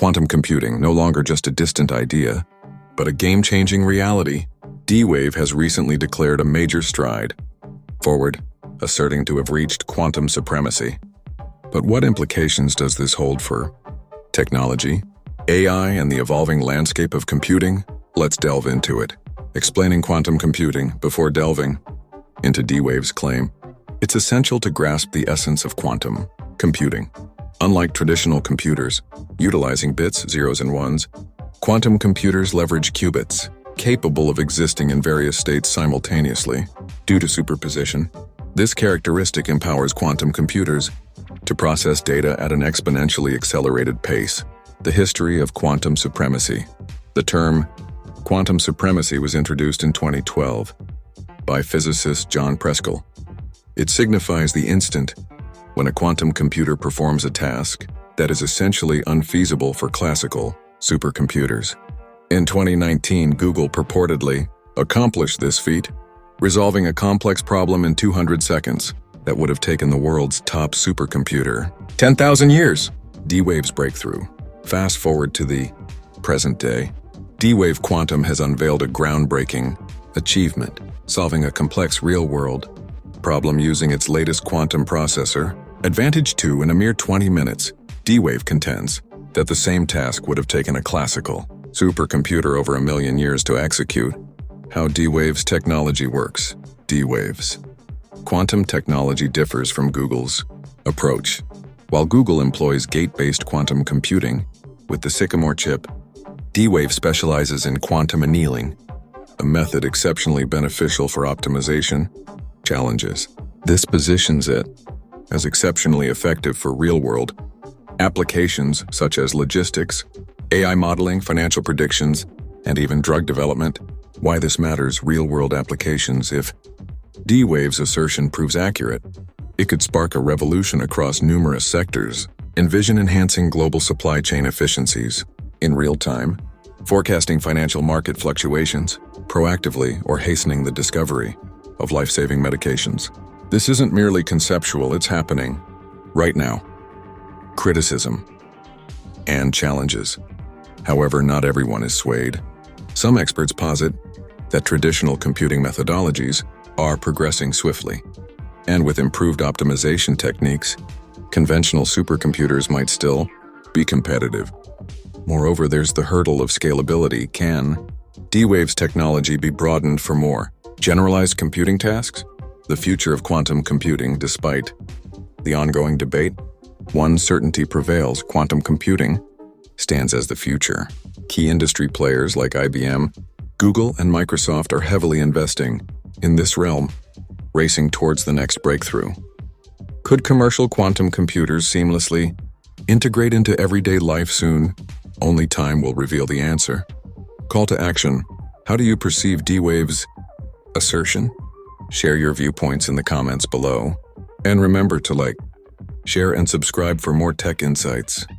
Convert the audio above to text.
Quantum computing, no longer just a distant idea, but a game-changing reality. D-Wave has recently declared a major stride forward, asserting to have reached quantum supremacy. But what implications does this hold for technology, AI, and the evolving landscape of computing? Let's delve into it. Explaining quantum computing before delving into D-Wave's claim. It's essential to grasp the essence of quantum computing. Unlike traditional computers, utilizing bits, zeros and ones, quantum computers leverage qubits, capable of existing in various states simultaneously due to superposition. This characteristic empowers quantum computers to process data at an exponentially accelerated pace. The history of quantum supremacy. The term quantum supremacy was introduced in 2012 by physicist John Preskill. It signifies the instant when a quantum computer performs a task that is essentially unfeasible for classical supercomputers. In 2019, Google purportedly accomplished this feat, resolving a complex problem in 200 seconds that would have taken the world's top supercomputer 10,000 years. D-Wave's breakthrough. Fast forward to the present day. D-Wave Quantum has unveiled a groundbreaking achievement, solving a complex real-world problem using its latest quantum processor, Advantage 2, in a mere 20 minutes. D-Wave contends that the same task would have taken a classical supercomputer over 1 million years to execute. How D-Wave's technology works. D-Wave's quantum technology differs from Google's approach. While Google employs gate-based quantum computing with the Sycamore chip, D-Wave specializes in quantum annealing, a method exceptionally beneficial for optimization challenges. This positions it as exceptionally effective for real-world applications such as logistics, AI modeling, financial predictions, and even drug development. Why this matters: real-world applications. If D-Wave's assertion proves accurate, it could spark a revolution across numerous sectors. Envision enhancing global supply chain efficiencies in real time, forecasting financial market fluctuations proactively, or hastening the discovery of life-saving medications. This isn't merely conceptual, it's happening right now. Criticism and challenges. However, not everyone is swayed. Some experts posit that traditional computing methodologies are progressing swiftly, and with improved optimization techniques, conventional supercomputers might still be competitive. Moreover, there's the hurdle of scalability. Can D-Wave's technology be broadened for more generalized computing tasks? The future of quantum computing. Despite the ongoing debate, one certainty prevails: quantum computing stands as the future. Key industry players like IBM, Google, and Microsoft are heavily investing in this realm, racing towards the next breakthrough. Could commercial quantum computers seamlessly integrate into everyday life soon? Only time will reveal the answer. Call to action. How do you perceive D-Wave's assertion? Share your viewpoints in the comments below. And remember to like, share, and subscribe for more tech insights.